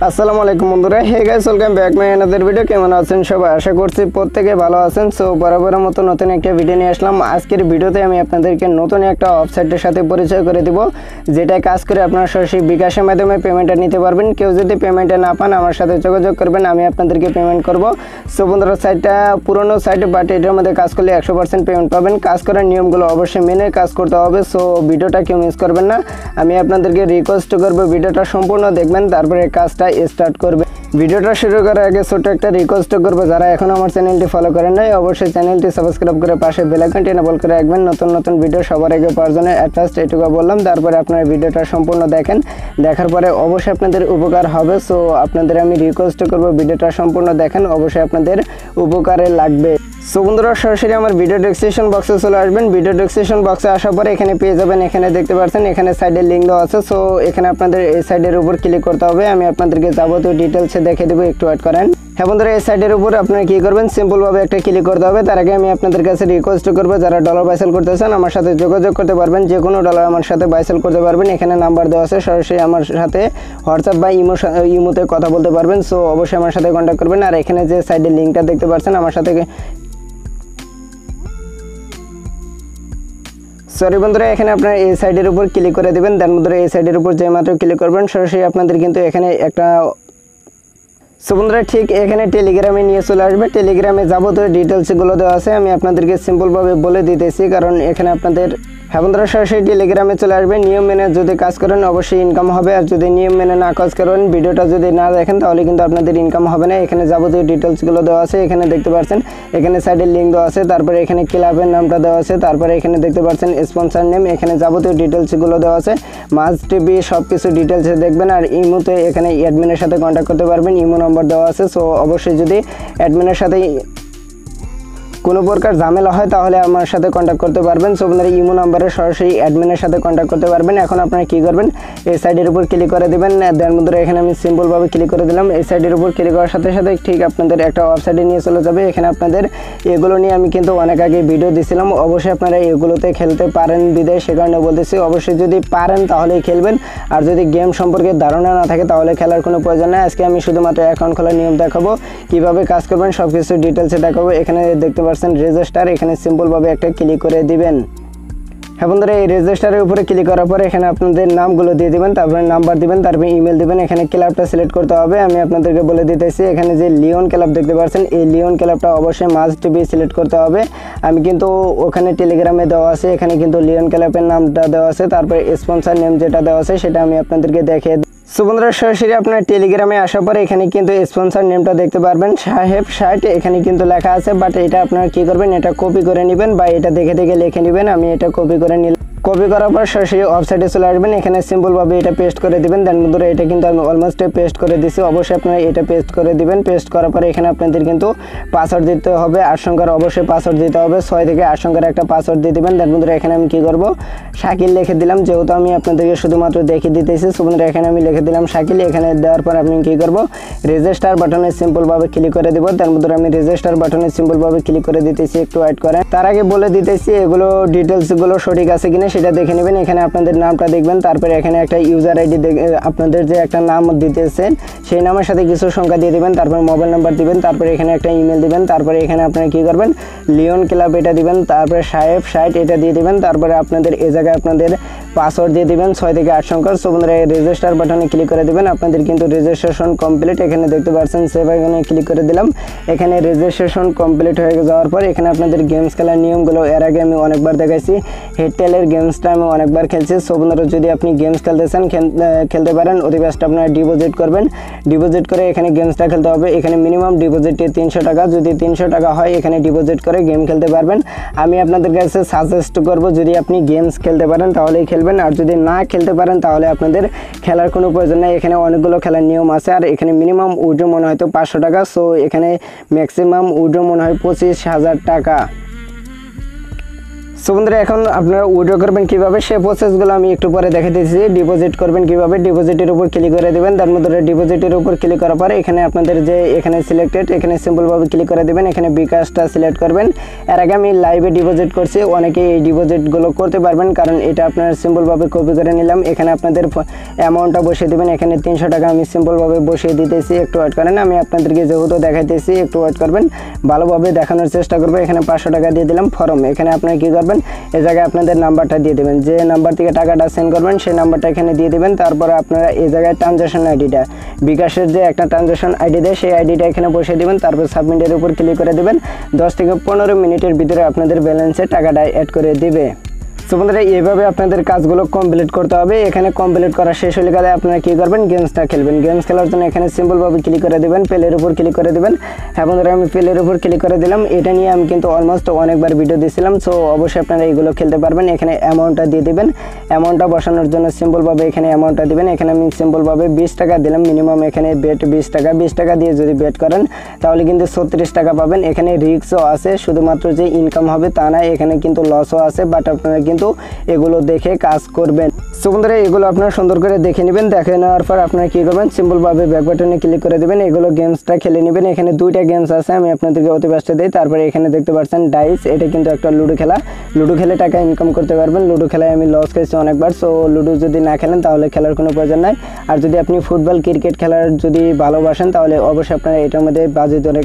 আসসালামু আলাইকুম বন্ধুরা, hey guys, welcome back my another video. কেমন আছেন সবাই? আশা করছি প্রত্যেকে ভালো আছেন। সো বরাবরের মতো নতুন একটা ভিডিও নিয়ে আসলাম। আজকের ভিডিওতে আমি আপনাদেরকে নতুন একটা ওয়েবসাইটের সাথে পরিচয় করে দিব, যেটা কাজ করে আপনারা সরাসরি বিকাশের মাধ্যমে পেমেন্টটা নিতে পারবেন। কেউ যদি পেমেন্টটা না পান আমার সাথে যোগাযোগ করবেন, আমি আপনাদেরকে পেমেন্ট করব। সো বন্ধুরা, সাইটটা পুরনো সাইট, বাট এটার মধ্যে কাজ করলে 100% পেমেন্ট পাবেন। কাজ করার নিয়মগুলো অবশ্যই মেনে কাজ করতে হবে। সো ভিডিওটা কেউ মিস করবেন না। আমি আপনাদেরকে রিকোয়েস্ট করব ভিডিওটা সম্পূর্ণ দেখবেন, তারপরে কাজটা স্টার্ট করবে। ভিডিওটা শুরু করার আগে ছোট একটা রিকোয়েস্ট করবো, যারা এখন আমার চ্যানেলটি ফলো করেন নাই অবশ্যই চ্যানেলটি সাবস্ক্রাইব করে পাশে বেল আইকনটি এনেবল করে রাখবেন, নতুন নতুন ভিডিও সবার আগে পাওয়ার জন্য। অ্যাট ফার্স্ট এটুকু বললাম, তারপরে আপনারা ভিডিওটা সম্পূর্ণ দেখেন, দেখার পরে অবশ্যই আপনাদের উপকার হবে। সো আপনাদের আমি রিকোয়েস্ট করবো ভিডিওটা সম্পূর্ণ দেখেন, অবশ্যই আপনাদের উপকারে লাগবে। সো বন্ধুরা, সরাসরি আমার ভিডিও ডেসক্রিপশন বক্সে চলে আসবেন। ভিডিও ডেসক্রিপশন বক্সে আসার পরে এখানে পেয়ে যাবেন, এখানে দেখতে পাচ্ছেন এখানে সাইডে লিঙ্ক দেওয়া আছে। সো এখানে আপনাদের এই সাইডের উপর ক্লিক করতে হবে। আমি আপনাদেরকে যাবতীয় ডিটেলসে দেখে দেবো, একটু ওয়েট করেন। হ্যাঁ বন্ধুরা, এই সাইডের উপর আপনারা কী করবেন, সিম্পলভাবে একটা ক্লিক করতে হবে। তার আগে আমি আপনাদের কাছে রিকোয়েস্ট করবো, যারা ডলার বাইসেল করতে চান আমার সাথে যোগাযোগ করতে পারবেন, যে কোনো ডলার আমার সাথে বাইসেল করতে পারবেন। এখানে নাম্বার দেওয়া আছে, সরাসরি আমার সাথে হোয়াটসঅ্যাপ বা ইমোতে কথা বলতে পারবেন। সো অবশ্যই আমার সাথে কন্ট্যাক্ট করবেন। আর এখানে যে সাইডের লিঙ্কটা দেখতে পাচ্ছেন আমার সাথে, সরি বন্ধুরা, এখানে আপনারা এই সাইডের উপর ক্লিক করে দেবেন। তার বন্ধুরা, এই সাইডের উপর যে মাত্র ক্লিক করবেন সরাসরি আপনাদের কিন্তু এখানে একটা, সো বন্ধুরা ঠিক এখানে টেলিগ্রামে নিয়ে চলে আসবে। টেলিগ্রামে যাবতীয় ডিটেলসগুলো দেওয়া আছে, আমি আপনাদেরকে সিম্পলভাবে বলে দিতেছি, কারণ এখানে আপনাদের, হ্যাঁ বন্ধুরা, সরাসরি টেলিগ্রামে চলে আসবে। নিয়ম মেনে যদি কাজ করেন অবশ্যই ইনকাম হবে, আর যদি নিয়ম মেনে না কাজ করেন, ভিডিওটা যদি না দেখেন তাহলে কিন্তু আপনাদের ইনকাম হবে না। এখানে যাবতীয় ডিটেলসগুলো দেওয়া আছে, এখানে দেখতে পাচ্ছেন এখানে সাইডে লিঙ্ক দেওয়া আছে, তারপরে এখানে ক্লাবের নামটা দেওয়া আছে, তারপরে এখানে দেখতে পাচ্ছেন স্পন্সর নেম, এখানে যাবতীয় ডিটেলসগুলো দেওয়া আছে। মাস্ট টিভি সব কিছু ডিটেলসে দেখবেন। আর ইমোতে এখানে অ্যাডমিনের সাথে কন্ট্যাক্ট করতে পারবেন, ইমো নম্বর দেওয়া আছে। সো অবশ্যই যদি অ্যাডমিনের সাথে কোনো প্রকার ঝামেলা হয় তাহলে আমার সাথে কন্ট্যাক্ট করতে পারবেন। সো আপনারা ইমো নাম্বারে সরাসরি অ্যাডমিনের সাথে কন্ট্যাক্ট করতে পারবেন। এখন আপনারা কী করবেন, এই সাইডের উপর ক্লিক করে দেবেন। দেন বন্ধুরা, এখানে আমি সিম্পলভাবে ক্লিক করে দিলাম। এই সাইডের উপর ক্লিক করার সাথে সাথে ঠিক আপনাদের একটা ওয়েবসাইটে নিয়ে চলে যাবে। এখানে আপনাদের এগুলো নিয়ে আমি কিন্তু অনেক আগে ভিডিও দিয়েছিলাম। অবশ্যই আপনারা এগুলোতে খেলতে পারেন বিদেশ, সে কারণে বলতেছি অবশ্যই যদি পারেন তাহলেই খেলবেন। আর যদি গেম সম্পর্কে ধারণা না থাকে তাহলে খেলার কোনো প্রয়োজন নেই। আজকে আমি শুধুমাত্র অ্যাকাউন্ট খোলার নিয়ম দেখাবো, কীভাবে কাজ করবেন সব কিছু ডিটেলসে দেখাবো। এখানে দেখতে পাচ্ছেন রেজিস্টার, এখানে সিম্পলভাবে একটা ক্লিক করে দিবেন। হ্যাঁ বন্ধুরা, এই রেজিস্টারের উপরে ক্লিক করার পরে এখানে আপনাদের নামগুলো দিয়ে দিবেন, তারপরে নাম্বার দিবেন, তারপরে ইমেল দিবেন। এখানে ক্লাবটা সিলেক্ট করতে হবে। আমি আপনাদেরকে বলে দিতেছি, এখানে যে লিওন ক্লাব দেখতে পাচ্ছেন, এই লিওন ক্লাবটা অবশ্যই মাস্ট বি সিলেক্ট করতে হবে। আমি কিন্তু ওখানে টেলিগ্রামে দেওয়া আছে, এখানে কিন্তু লিওন ক্লাবের নামটা দেওয়া আছে, তারপরে স্পন্সর নেম যেটা দেওয়া আছে সেটা আমি আপনাদেরকে দেখিয়ে। সো বন্ধুরা, সরাসরি আপনার টেলিগ্রামে আসার পরে এখানে কিন্তু স্পন্সর নেমটা দেখতে পারবেন, সাহেব শার্ট, এখানে কিন্তু লেখা আছে। বাট এটা আপনারা কী করবেন, এটা কপি করে নেবেন বা এটা দেখে দেখে লিখে নেবেন। আমি এটা কপি করে নিলাম। কপি করার পর সরাসরি ওয়েবসাইটে চলে আসবেন, এখানে সিম্পলভাবে এটা পেস্ট করে দিবেন। দেন বন্ধুরা, এটা কিন্তু আমি অলমোস্ট পেস্ট করে দিছি। অবশ্যই আপনারা এটা পেস্ট করে দিবেন। পেস্ট করার পরে এখানে আপনাদের কিন্তু পাসওয়ার্ড দিতে হবে, 8 সংখ্যার অবশ্যই পাসওয়ার্ড দিতে হবে, 6 থেকে 8 সংখ্যার একটা পাসওয়ার্ড দিয়ে দেবেন। দেন বন্ধুরা, এখানে আমি কী করবো, শাকিল লিখে দিলাম, যেহেতু আমি আপনাদেরকে শুধুমাত্র দেখিয়ে দিতেছি। সো বন্ধুরা, এখানে আমি লিখে দিলাম শাকিল। এখানে দেওয়ার পর আপনি কী করবো, রেজিস্টার বাটনে সিম্পলভাবে ক্লিক করে দেবো। দেন বন্ধুরা, আমি রেজিস্টার বাটনে সিম্পলভাবে ক্লিক করে দিতেছি, একটু ওয়েট করেন। তার আগে বলে দিতেছি এগুলো ডিটেলসগুলো সঠিক আছে কিনা সেটা দেখে নেবেন। এখানে আপনাদের নামটা দেখবেন, তারপরে এখানে একটা ইউজার আইডি, আপনাদের যে একটা নাম দিতেছেন সেই নামের সাথে কিছু সংখ্যা দিয়ে দিবেন, তারপর মোবাইল নাম্বার দিবেন, তারপরে এখানে একটা ইমেল দিবেন, তারপরে এখানে আপনারা কী করবেন, লিওন ক্লাব এটা দিবেন, তারপরে সাহেব সাইট এটা দিয়ে দিবেন, তারপরে আপনাদের এই জায়গায় আপনাদের পাসওয়ার্ড দিয়ে দিবেন 6 থেকে 8 সংখ্যার। সো বন্ধুরা, রেজিস্টার বাটনে ক্লিক করে দিবেন। আপনাদের কিন্তু রেজিস্ট্রেশন কমপ্লিট, এখানে দেখতে পাচ্ছেন সেভ আইকনে ক্লিক করে দিলাম। এখানে রেজিস্ট্রেশন কমপ্লিট হয়ে যাওয়ার পর এখানে আপনাদের গেমস খেলার নিয়মগুলো এর আগে আমি অনেকবার দেখাইছি। হেডটেলের গেমসটা আমি অনেকবার খেলছি। সো বন্ধুরা, যদি আপনি গেমস খেলতে চান খেলতে পারেন। অতি বেস্ট আপনারা ডিপোজিট করবেন, ডিপোজিট করে এখানে গেমসটা খেলতে হবে। এখানে মিনিমাম ডিপোজিটে 300 টাকা, যদি 300 টাকা হয় এখানে ডিপোজিট করে গেম খেলতে পারবেন। আমি আপনাদের কাছে সাজেস্ট করব, যদি আপনি গেমস খেলতে পারেন তাহলেই খেলবেন, আর যদি না খেলতে পারেন তাহলে আপনাদের খেলার কোনো প্রয়োজন নেই। এখানে অনেকগুলো খেলার নিয়ম আছে, আর এখানে মিনিমাম উইড্রো মনে হয়তো 500 টাকা। সো এখানে ম্যাক্সিমাম উইড্রো মনে হয় 25,000 টাকা। সো বন্ধুরা এখন আপনারা উইথড্র করবেন কিভাবে সেই প্রসেসগুলো আমি একটু পরে দেখে দিচ্ছি। ডিপোজিট করবেন কিভাবে, ডিপোজিটের উপর ক্লিক করে দেবেন। তার মধ্যে ডিপোজিটের উপর ক্লিক করার পরে এখানে আপনাদের যে এখানে সিলেক্টেড, এখানে সিম্পলভাবে ক্লিক করে দেবেন। এখানে বিকাশটা সিলেক্ট করবেন। এর আগে আমি লাইভে ডিপোজিট করছি, অনেকে এই ডিপোজিটগুলো করতে পারবেন, কারণ এটা আপনার সিম্পলভাবে কপি করে নিলাম। এখানে আপনাদের অ্যামাউন্টটা বসিয়ে দেবেন। এখানে 300 টাকা আমি সিম্পলভাবে বসিয়ে দিতেছি, একটু ওয়েট করেন। আমি আপনাদেরকে যেহেতু দেখাইতেছি একটু ওয়েট করবেন, ভালোভাবে দেখানোর চেষ্টা করবো। এখানে 500 টাকা দিয়ে দিলাম ফর্ম। এখানে আপনারা কী করবেন, এই জায়গায় আপনাদের নাম্বারটা দিয়ে দেবেন, যে নাম্বার থেকে টাকাটা সেন্ড করবেন সেই নাম্বারটা এখানে দিয়ে দেবেন। তারপরে আপনারা এই জায়গায় ট্রানজ্যাকশন আইডিটা, বিকাশের যে একটা ট্রানজ্যাকশন আইডি দেয় সেই আইডিটা এখানে বসিয়ে দেবেন। তারপর সাবমিটের উপর ক্লিক করে দেবেন। 10 থেকে 15 মিনিটের ভিতরে আপনাদের ব্যালেন্সে টাকাটা অ্যাড করে দিবে। সো বন্ধুরা এইভাবে আপনাদের কাজগুলো কমপ্লিট করতে হবে। এখানে কমপ্লিট করা শেষ হলে গেলে আপনারা কী করবেন, গেমসটা খেলবেন। গেমস খেলার জন্য এখানে সিম্পলভাবে ক্লিক করে দেবেন, প্লের উপর ক্লিক করে দেবেন। হ্যাঁ বন্ধুরা, আমি প্লের উপর ক্লিক করে দিলাম। এটা নিয়ে আমি কিন্তু অলমোস্ট অনেকবার ভিডিও দিয়েছিলাম। সো অবশ্যই আপনারা এইগুলো খেলতে পারবেন। এখানে অ্যামাউন্টটা দিয়ে দেবেন। অ্যামাউন্টটা বসানোর জন্য সিম্পলভাবে এখানে অ্যামাউন্টটা দেবেন। এখানে আমি সিম্পলভাবে 20 টাকা দিলাম মিনিমাম। এখানে বেট 20 টাকা, 20 টাকা দিয়ে যদি বেট করেন তাহলে কিন্তু 36 টাকা পাবেন। এখানে রিস্কও আছে, শুধুমাত্র যে ইনকাম হবে তা না, এখানে কিন্তু লসও আছে, বাট আপনারা কিন্তু এগুলো দেখে কাজ করবেন। সো বন্ধুরা এগুলো আপনারা সুন্দর করে দেখে নেবেন। দেখে নেওয়ার পর আপনারা কী করবেন, সিম্পলভাবে ব্যাক বাটনে ক্লিক করে দেবেন। এগুলো গেমসটা খেলে নেবেন। এখানে 2টা গেমস আছে, আমি আপনাদেরকে অতি ব্যস্ত দিই। তারপরে এখানে দেখতে পাচ্ছেন ডাইস, এটা কিন্তু একটা লুডো খেলা। লুডো খেলে টাকা ইনকাম করতে পারবেন। লুডো খেলায় আমি লস খেয়েছি অনেকবার। সো লুডো যদি না খেলেন তাহলে খেলার কোনো প্রয়োজন নাই। আর যদি আপনি ফুটবল ক্রিকেট খেলার যদি ভালোবাসেন তাহলে অবশ্যই আপনারা এটার মধ্যে বাজি ধরে,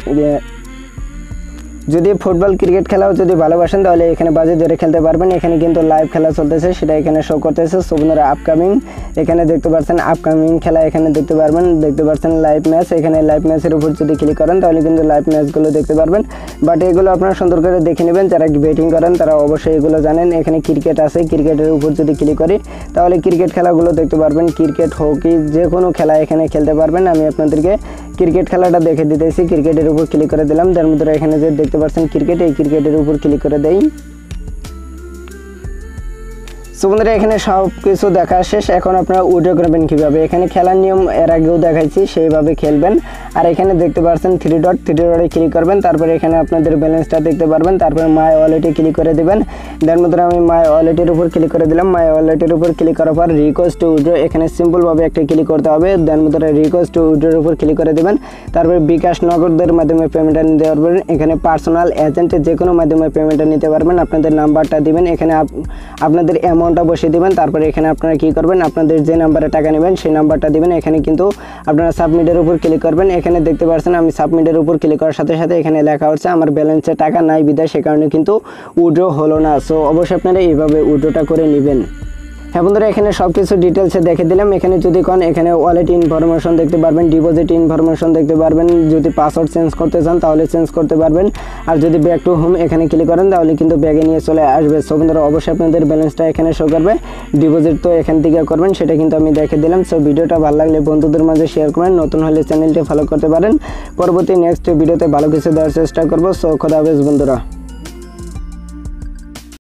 যদি ফুটবল ক্রিকেট খেলাও যদি ভালোবাসেন তাহলে এখানে বাজি ধরে খেলতে পারবেন। এখানে কিন্তু লাইভ খেলা চলতেছে, সেটা এখানে শো করতেছে। সো বন্ধুরা আপকামিং এখানে দেখতে পাচ্ছেন আপকামিং খেলা এখানে দেখতে পারবেন। দেখতে পাচ্ছেন লাইভ ম্যাচ, এখানে লাইভ ম্যাচের উপর যদি ক্লিক করেন তাহলে কিন্তু লাইভ ম্যাচগুলো দেখতে পারবেন। বাট এগুলো আপনারা সুন্দর করে দেখে নেবেন। যারা ব্যাটিং করেন তারা অবশ্যই এগুলো জানেন। এখানে ক্রিকেট আছে, ক্রিকেটের উপর যদি ক্লিক করি তাহলে ক্রিকেট খেলাগুলো দেখতে পারবেন। ক্রিকেট, হকি, যে কোনো খেলা এখানে খেলতে পারবেন। আমি আপনাদেরকে ক্রিকেট খেলাটা দেখে দিতেছি। ক্রিকেটের উপর ক্লিক করে দিলাম। তার মধ্যে এখানে যে দেখতে পাচ্ছেন ক্রিকেট, এই ক্রিকেটের উপর ক্লিক করে দেই। সো বন্ধুরা এখানে সব কিছু দেখা শেষ। এখন আপনারা উইথড্র করবেন কীভাবে, এখানে খেলার নিয়ম এর আগেও দেখাইছি, সেইভাবে খেলবেন। আর এখানে দেখতে পাচ্ছেন থ্রি ডটে ক্লিক করবেন। তারপরে এখানে আপনাদের ব্যালেন্সটা দেখতে পারবেন। তারপরে মাই ওয়ালেটে ক্লিক করে দেবেন। দেন মধ্যে আমি মাই ওয়ালেটের উপর ক্লিক করে দিলাম। মাই ওয়ালেটের উপর ক্লিক করার পর রিকোয়েস্ট টু উইথড্র, এখানে সিম্পলভাবে একটা ক্লিক করতে হবে। দেন মধ্যে রিকোয়েস্ট টু উইথড্রর উপর ক্লিক করে দেবেন। তারপরে বিকাশ, নগদের মাধ্যমে পেমেন্টটা নিতে পারবেন। এখানে পার্সোনাল এজেন্টের যে কোনো মাধ্যমে পেমেন্টটা নিতে পারবেন। আপনাদের নাম্বারটা দিবেন, এখানে আপনাদের অ্যামাউন্টটা বসিয়ে দেবেন। তারপরে এখানে আপনারা কী করবেন, আপনাদের যে নাম্বারে টাকা নেবেন সেই নাম্বারটা দিবেন। এখানে কিন্তু আপনারা সাবমিটের উপর ক্লিক করবেন। এখানে দেখতে পাচ্ছেন আমি সাবমিটের উপর ক্লিক করার সাথে সাথে এখানে লেখা হচ্ছে আমার ব্যালেন্সে টাকা নাই বিদায়, সে কারণে কিন্তু উইথড্র হলো না। সো অবশ্যই আপনারা এইভাবে উইথড্রটা করে নেবেন। হ্যাঁ বন্ধুরা এখানে সব কিছু ডিটেলসে দেখে দিলাম। এখানে যদি কোন এখানে ওয়ালেট ইনফরমেশন দেখতে পারবেন, ডিপোজিট ইনফরমেশন দেখতে পারবেন। যদি পাসওয়ার্ড চেঞ্জ করতে চান তাহলে চেঞ্জ করতে পারবেন। আর যদি ব্যাক টু হোম এখানে ক্লিক করেন তাহলে কিন্তু ব্যাগে নিয়ে চলে আসবে। সো বন্ধুরা অবশ্যই আপনাদের ব্যালেন্সটা এখানে শো করবে। ডিপোজিট তো এখান থেকে করবেন, সেটা কিন্তু আমি দেখে দিলাম। সো ভিডিওটা ভালো লাগলে বন্ধুদের মাঝে শেয়ার করবেন। নতুন হলে চ্যানেলটি ফলো করতে পারেন। পরবর্তী নেক্সট ভিডিওতে ভালো কিছু দেওয়ার চেষ্টা করবো। সো খোদা হাফেজ বন্ধুরা।